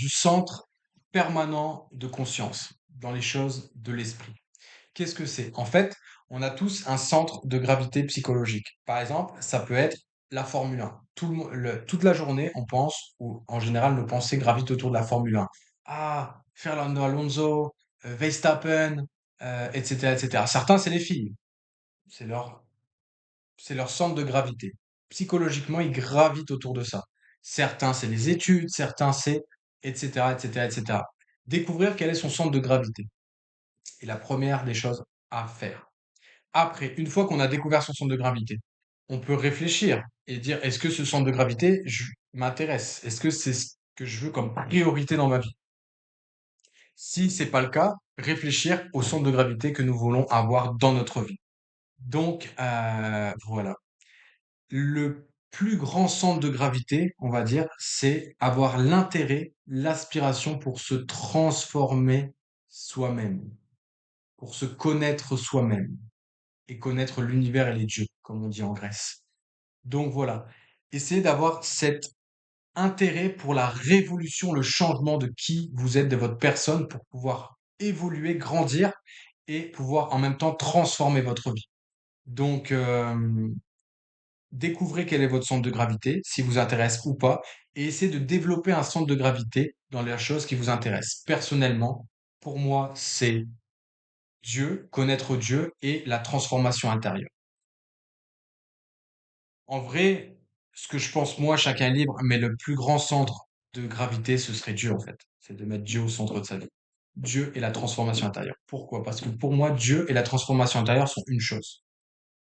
du centre permanent de conscience dans les choses de l'esprit. Qu'est-ce que c'est? En fait, on a tous un centre de gravité psychologique. Par exemple, ça peut être la Formule 1. Toute la journée, on pense, ou en général, nos pensées gravitent autour de la Formule 1. Ah, Fernando Alonso, Verstappen, etc., etc. Certains, c'est les filles. C'est leur, c'est leur centre de gravité. Psychologiquement, ils gravitent autour de ça. Certains, c'est les études, certains, c'est etc., etc., etc. Découvrir quel est son centre de gravité est la première des choses à faire. Après, une fois qu'on a découvert son centre de gravité, on peut réfléchir et dire est-ce que ce centre de gravité m'intéresse? Est-ce que c'est ce que je veux comme priorité dans ma vie? Si c'est pas le cas, réfléchir au centre de gravité que nous voulons avoir dans notre vie. Donc, voilà. Le plus grand centre de gravité, on va dire, c'est avoir l'intérêt, l'aspiration pour se transformer soi-même, pour se connaître soi-même et connaître l'univers et les dieux, comme on dit en Grèce. Donc voilà, essayez d'avoir cet intérêt pour la révolution, le changement de qui vous êtes, de votre personne, pour pouvoir évoluer, grandir et pouvoir en même temps transformer votre vie. Donc, découvrez quel est votre centre de gravité, si vous intéresse ou pas, et essayez de développer un centre de gravité dans les choses qui vous intéressent. Personnellement, pour moi, c'est Dieu, connaître Dieu et la transformation intérieure. En vrai, ce que je pense, moi, chacun est libre, mais le plus grand centre de gravité, ce serait Dieu, en fait. C'est de mettre Dieu au centre de sa vie. Dieu et la transformation intérieure. Pourquoi? Parce que pour moi, Dieu et la transformation intérieure sont une chose.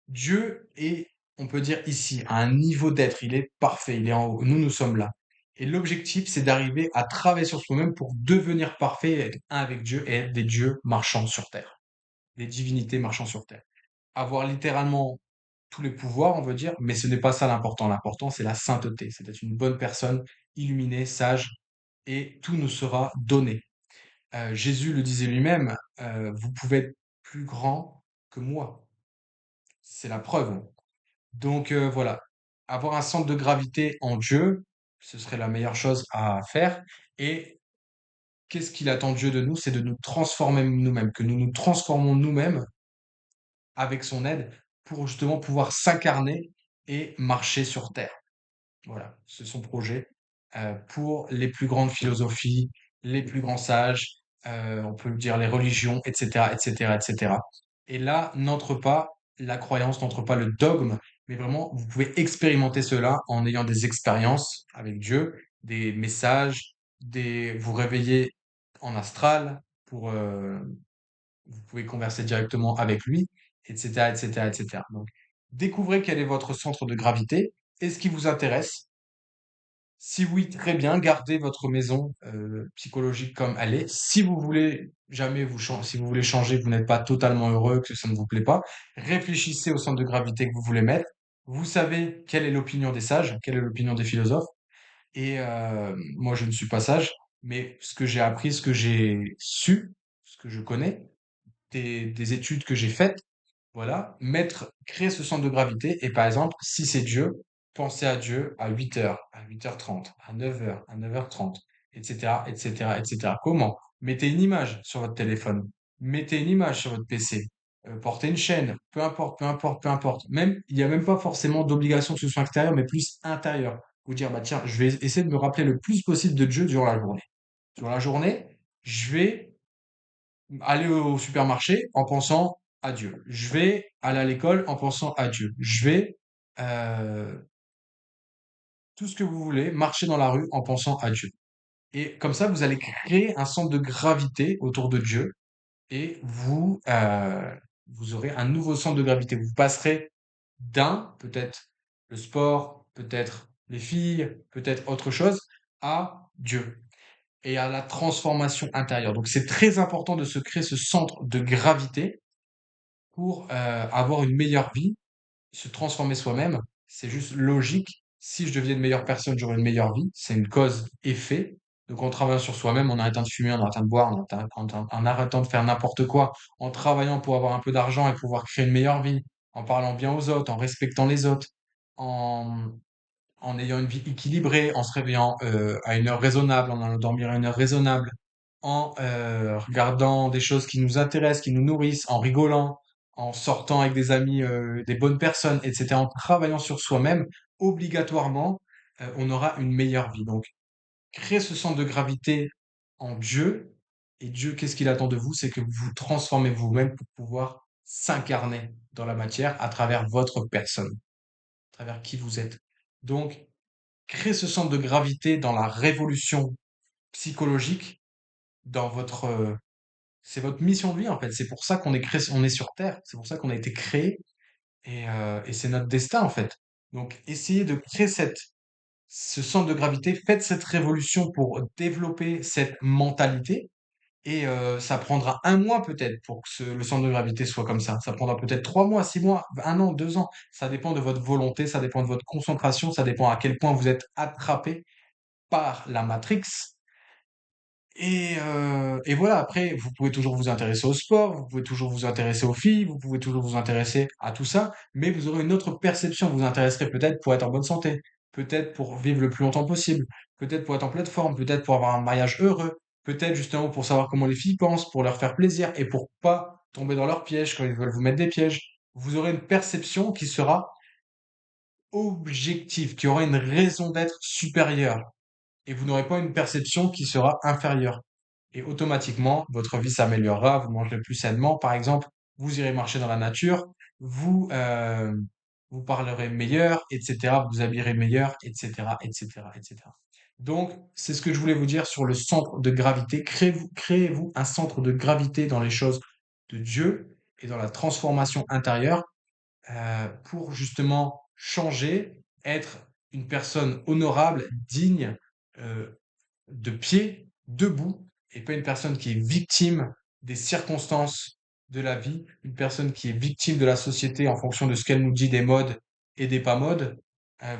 Dieu est, on peut dire ici, à un niveau d'être. Il est parfait, il est en haut. Nous, nous sommes là. Et l'objectif, c'est d'arriver à travailler sur soi-même pour devenir parfait, et être un avec Dieu et être des dieux marchant sur terre. Des divinités marchant sur terre. Avoir littéralement tous les pouvoirs, on veut dire, mais ce n'est pas ça l'important. L'important, c'est la sainteté. C'est d'être une bonne personne, illuminée, sage, et tout nous sera donné. Jésus le disait lui-même, vous pouvez être plus grand que moi. C'est la preuve. Donc voilà, avoir un centre de gravité en Dieu, ce serait la meilleure chose à faire. Et qu'est-ce qu'il attend Dieu de nous? C'est de nous transformer nous-mêmes, que nous nous transformons nous-mêmes avec son aide pour justement pouvoir s'incarner et marcher sur terre. Voilà, c'est son projet pour les plus grandes philosophies, les plus grands sages, on peut dire les religions, etc., etc., etc. Et là, n'entre pas la croyance, n'entre pas le dogme, mais vraiment, vous pouvez expérimenter cela en ayant des expériences avec Dieu, des messages, vous réveiller en astral pour, vous pouvez converser directement avec lui, etc., etc., etc. Donc, découvrez quel est votre centre de gravité et ce qui vous intéresse. Si oui, très bien, gardez votre maison psychologique comme elle est. Si vous voulez jamais si vous voulez changer, vous n'êtes pas totalement heureux, que ça ne vous plaît pas, réfléchissez au centre de gravité que vous voulez mettre. Vous savez quelle est l'opinion des sages, quelle est l'opinion des philosophes. Et moi, je ne suis pas sage, mais ce que j'ai appris, ce que j'ai su, ce que je connais, des études que j'ai faites, voilà, créer ce centre de gravité. Et par exemple, si c'est Dieu, pensez à Dieu à 8 heures, à 8h30, à 9 heures, à 9h30, etc., etc., etc. Comment? Mettez une image sur votre téléphone, mettez une image sur votre PC, portez une chaîne, peu importe, peu importe, peu importe. Même, il n'y a même pas forcément d'obligation que ce soit extérieur, mais plus intérieur. Vous dire, bah tiens, je vais essayer de me rappeler le plus possible de Dieu durant la journée. Durant la journée, je vais aller au supermarché en pensant à Dieu. Je vais aller à l'école en pensant à Dieu. Je vais, euh, tout ce que vous voulez, marcher dans la rue en pensant à Dieu. Et comme ça, vous allez créer un centre de gravité autour de Dieu et vous aurez un nouveau centre de gravité. Vous passerez peut-être le sport, peut-être les filles, peut-être autre chose, à Dieu et à la transformation intérieure. Donc c'est très important de se créer ce centre de gravité pour avoir une meilleure vie, se transformer soi-même. C'est juste logique. Si je deviens une meilleure personne, j'aurai une meilleure vie. C'est une cause-effet. Donc en travaillant sur soi-même, en arrêtant de fumer, en arrêtant de boire, en arrêtant de faire n'importe quoi, en travaillant pour avoir un peu d'argent et pouvoir créer une meilleure vie, en parlant bien aux autres, en respectant les autres, en en ayant une vie équilibrée, en se réveillant à une heure raisonnable, en allant dormir à une heure raisonnable, en regardant des choses qui nous intéressent, qui nous nourrissent, en rigolant, en sortant avec des amis, des bonnes personnes, etc., en travaillant sur soi-même, obligatoirement, on aura une meilleure vie. Donc, créer ce centre de gravité en Dieu, et Dieu, qu'est-ce qu'il attend de vous? C'est que vous vous transformez vous-même pour pouvoir s'incarner dans la matière à travers votre personne, à travers qui vous êtes. Donc, créer ce centre de gravité dans la révolution psychologique, dans votre, c'est votre mission de vie en fait. C'est pour ça qu'on est créé, on est sur Terre. C'est pour ça qu'on a été créé et c'est notre destin en fait. Donc, essayez de créer ce centre de gravité. Faites cette révolution pour développer cette mentalité. Et ça prendra un mois peut-être pour que le centre de gravité soit comme ça. Ça prendra peut-être 3 mois, 6 mois, un an, 2 ans. Ça dépend de votre volonté, ça dépend de votre concentration, ça dépend à quel point vous êtes attrapé par la Matrix. Et voilà, après, vous pouvez toujours vous intéresser au sport, vous pouvez toujours vous intéresser aux filles, vous pouvez toujours vous intéresser à tout ça, mais vous aurez une autre perception. Vous vous intéresserez peut-être pour être en bonne santé, peut-être pour vivre le plus longtemps possible, peut-être pour être en pleine forme, peut-être pour avoir un mariage heureux, peut-être justement pour savoir comment les filles pensent, pour leur faire plaisir et pour pas tomber dans leurs pièges quand ils veulent vous mettre des pièges. Vous aurez une perception qui sera objective, qui aura une raison d'être supérieure et vous n'aurez pas une perception qui sera inférieure. Et automatiquement, votre vie s'améliorera, vous mangerez plus sainement, par exemple, vous irez marcher dans la nature, vous parlerez meilleur, etc., vous habillerez meilleur, etc., etc., etc. Donc, c'est ce que je voulais vous dire sur le centre de gravité. Créez-vous un centre de gravité dans les choses de Dieu et dans la transformation intérieure pour justement changer, être une personne honorable, digne, euh, de pied, debout, et pas une personne qui est victime des circonstances de la vie, une personne qui est victime de la société en fonction de ce qu'elle nous dit des modes et des pas modes.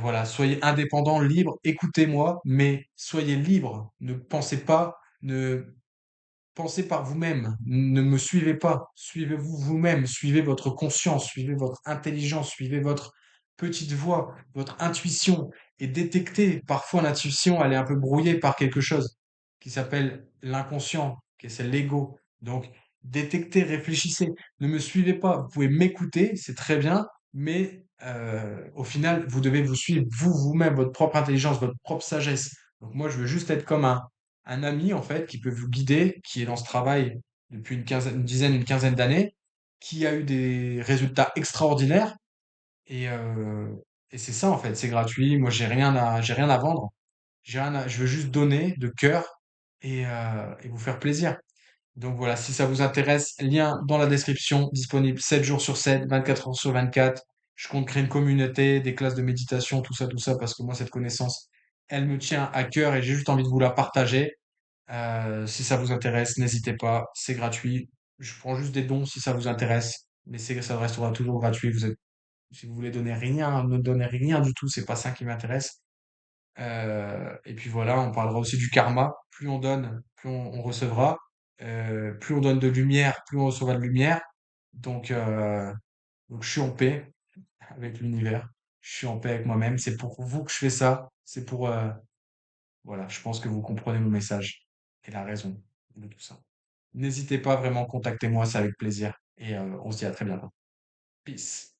Voilà, soyez indépendant, libre, écoutez-moi, mais soyez libre. Ne pensez pas, ne pensez par vous-même, ne me suivez pas, suivez-vous vous-même, suivez votre conscience, suivez votre intelligence, suivez votre petite voix, votre intuition et détectez. Parfois, l'intuition, elle est un peu brouillée par quelque chose qui s'appelle l'inconscient, qui c'est l'ego. Donc, détectez, réfléchissez. Ne me suivez pas. Vous pouvez m'écouter, c'est très bien, mais au final, vous devez vous suivre vous-même, votre propre intelligence, votre propre sagesse. Donc, moi, je veux juste être comme un ami en fait qui peut vous guider, qui est dans ce travail depuis une dizaine, une quinzaine d'années, qui a eu des résultats extraordinaires et, euh, et c'est ça en fait, c'est gratuit. Moi j'ai rien à vendre, je veux juste donner de cœur et vous faire plaisir. Donc voilà, si ça vous intéresse, lien dans la description, disponible 7 jours sur 7, 24 heures sur 24. Je compte créer une communauté, des classes de méditation, tout ça, parce que moi, cette connaissance, elle me tient à cœur et j'ai juste envie de vous la partager. Si ça vous intéresse, n'hésitez pas, c'est gratuit. Je prends juste des dons si ça vous intéresse, mais ça restera toujours gratuit. Si vous voulez donner rien, ne donnez rien du tout, c'est pas ça qui m'intéresse. Et puis voilà, on parlera aussi du karma. Plus on donne, plus on recevra. Plus on donne de lumière, plus on recevra de lumière. Donc, donc je suis en paix avec l'univers. Je suis en paix avec moi-même. C'est pour vous que je fais ça. C'est pour, voilà, je pense que vous comprenez mon message et la raison de tout ça. N'hésitez pas vraiment, contactez-moi, c'est avec plaisir. Et on se dit à très bientôt. Peace.